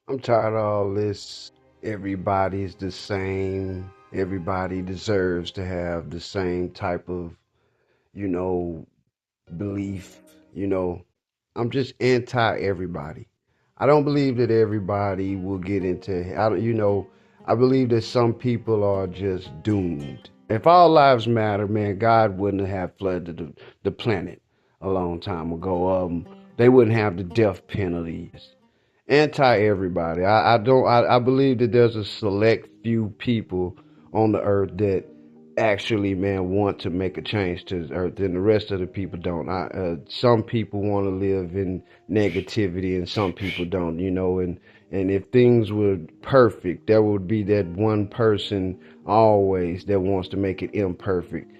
I'm tired of all this. Everybody's the same. Everybody deserves to have the same type of, you know, belief. You know, I'm just anti everybody. I don't believe that everybody will get into, I believe that some people are just doomed. If all lives matter, man, God wouldn't have flooded the planet a long time ago. They wouldn't have the death penalties. Anti everybody. I don't. I believe that there's a select few people on the earth that actually, man, want to make a change to the earth, and the rest of the people don't. Some people want to live in negativity, and some people don't. And if things were perfect, there would be that one person always that wants to make it imperfect.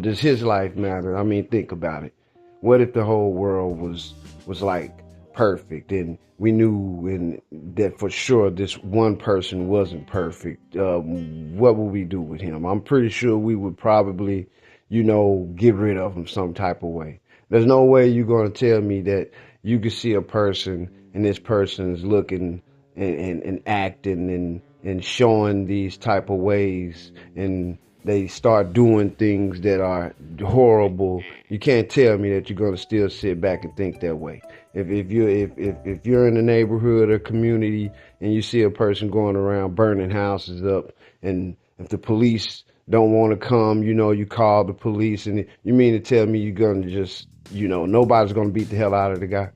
Does his life matter? I mean, think about it. What if the whole world was like perfect, and we knew that for sure this one person wasn't perfect? What would we do with him? I'm pretty sure we would probably, get rid of him some type of way. There's no way you're going to tell me that you can see a person and this person is looking and acting and showing these type of ways, and they start doing things that are horrible. You can't tell me that you're going to still sit back and think that way. If you're in a neighborhood or community and you see a person going around burning houses up, and if the police don't want to come, you call the police, and you mean to tell me you're going to just, nobody's going to beat the hell out of the guy?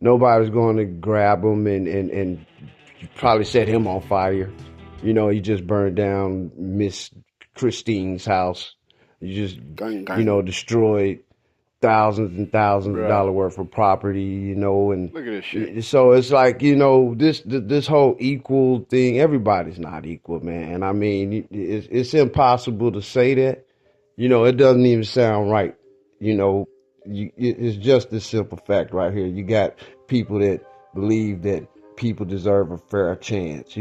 Nobody's going to grab him and probably set him on fire? He just burned down Miss Christine's house. You just, Gang, gang. destroyed thousands and thousands of Bruh. dollar worth of property, and Look at this shit. so it's like, this whole equal thing. Everybody's not equal, man. I mean, it's impossible to say that. It doesn't even sound right. It's just this simple fact right here. You got people that believe that people deserve a fair chance,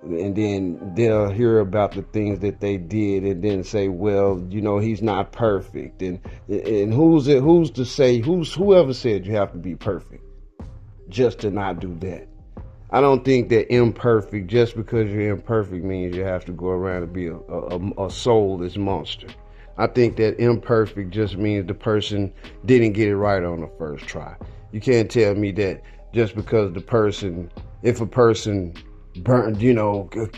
and then they'll hear about the things that they did and then say, well, he's not perfect. And who's to say, whoever said you have to be perfect just to not do that? I don't think that imperfect, just because you're imperfect, means you have to go around and be a soulless monster. I think that imperfect just means the person didn't get it right on the first try. You can't tell me that just because if a person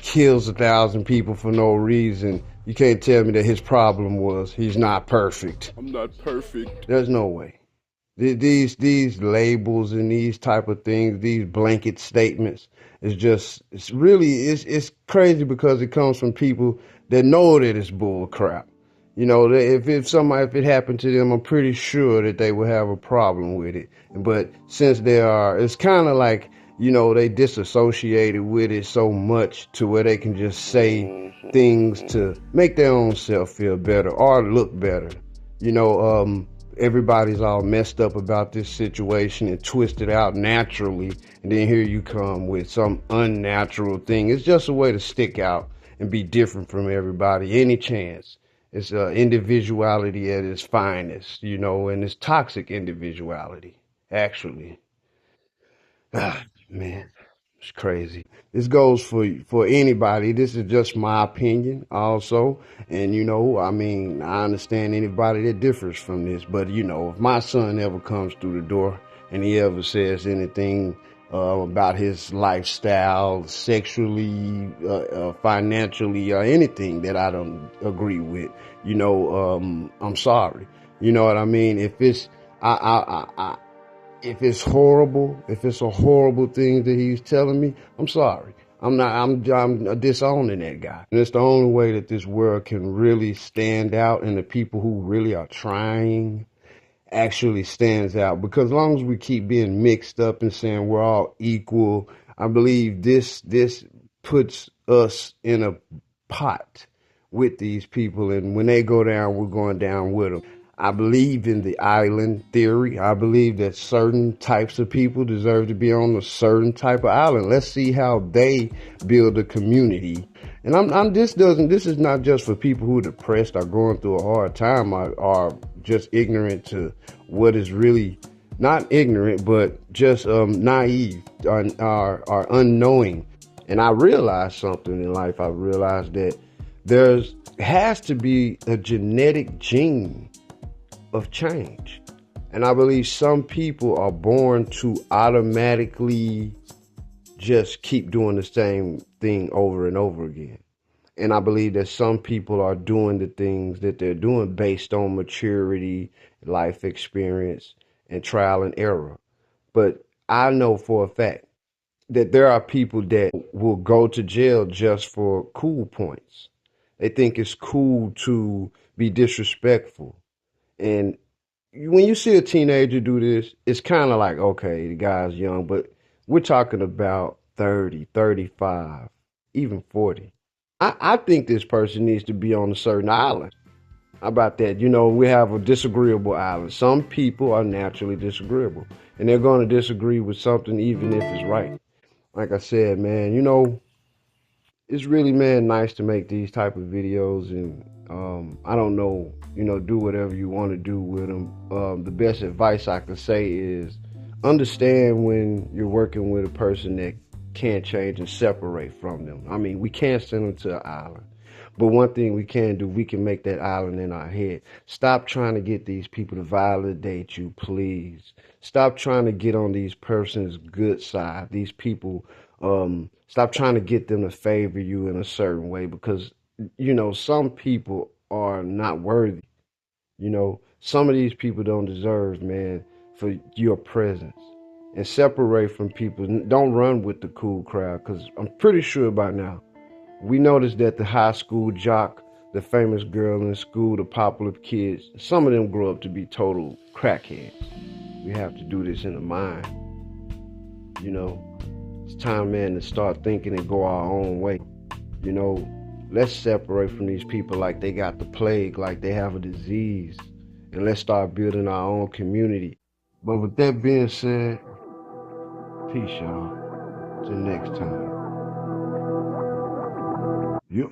kills 1,000 people for no reason, you can't tell me that his problem was he's not perfect. I'm not perfect. There's no way. These labels and these type of things, these blanket statements, it's crazy because it comes from people that know that it's bull crap. If it happened to them, I'm pretty sure that they would have a problem with it. But since it's kind of like, they disassociated with it so much to where they can just say things to make their own self feel better or look better. Everybody's all messed up about this situation and twisted out naturally, and then here you come with some unnatural thing. It's just a way to stick out and be different from everybody any chance. It's individuality at its finest, and it's toxic individuality, actually. Ah, man, it's crazy. This goes for anybody. This is just my opinion also. And I mean, I understand anybody that differs from this, but if my son ever comes through the door and he ever says anything about his lifestyle, sexually, financially, or anything that I don't agree with, I'm sorry. You know what I mean? If it's horrible, if it's a horrible thing that he's telling me, I'm sorry. I'm disowning that guy. And it's the only way that this world can really stand out, and the people who really are trying actually stands out. Because as long as we keep being mixed up and saying we're all equal, I believe this puts us in a pot with these people, and when they go down, we're going down with them. I believe in the island theory. I believe that certain types of people deserve to be on a certain type of island. Let's see how they build a community. And this is not just for people who are depressed or going through a hard time, or just ignorant to what is really not ignorant, but just naive, are unknowing. And I realized something in life. I realized that there's has to be a genetic gene of change. And I believe some people are born to automatically just keep doing the same thing over and over again. And I believe that some people are doing the things that they're doing based on maturity, life experience, and trial and error. But I know for a fact that there are people that will go to jail just for cool points. They think it's cool to be disrespectful. And when you see a teenager do this, it's kind of like, okay, the guy's young, but we're talking about 30, 35, even 40. I think this person needs to be on a certain island. How about that? You know, we have a disagreeable island. Some people are naturally disagreeable, and they're going to disagree with something even if it's right. Like I said, man, you know, it's really, man, nice to make these type of videos, and I don't know, you know, do whatever you want to do with them. The best advice I could say is understand when you're working with a person that can't change and separate from them. I mean, we can't send them to an island, but one thing we can do, we can make that island in our head. Stop trying to get these people to validate you, please. Stop trying to get on these person's good side. These people, stop trying to get them to favor you in a certain way, because, you know, some people are not worthy. You know, some of these people don't deserve, man, for your presence. And separate from people. Don't run with the cool crowd, because I'm pretty sure by now we noticed that the high school jock, the famous girl in school, the popular kids, some of them grow up to be total crackheads. We have to do this in the mind. You know, it's time, man, to start thinking and go our own way. You know, let's separate from these people like they got the plague, like they have a disease, and let's start building our own community. But with that being said, peace, y'all. Till next time. Yep.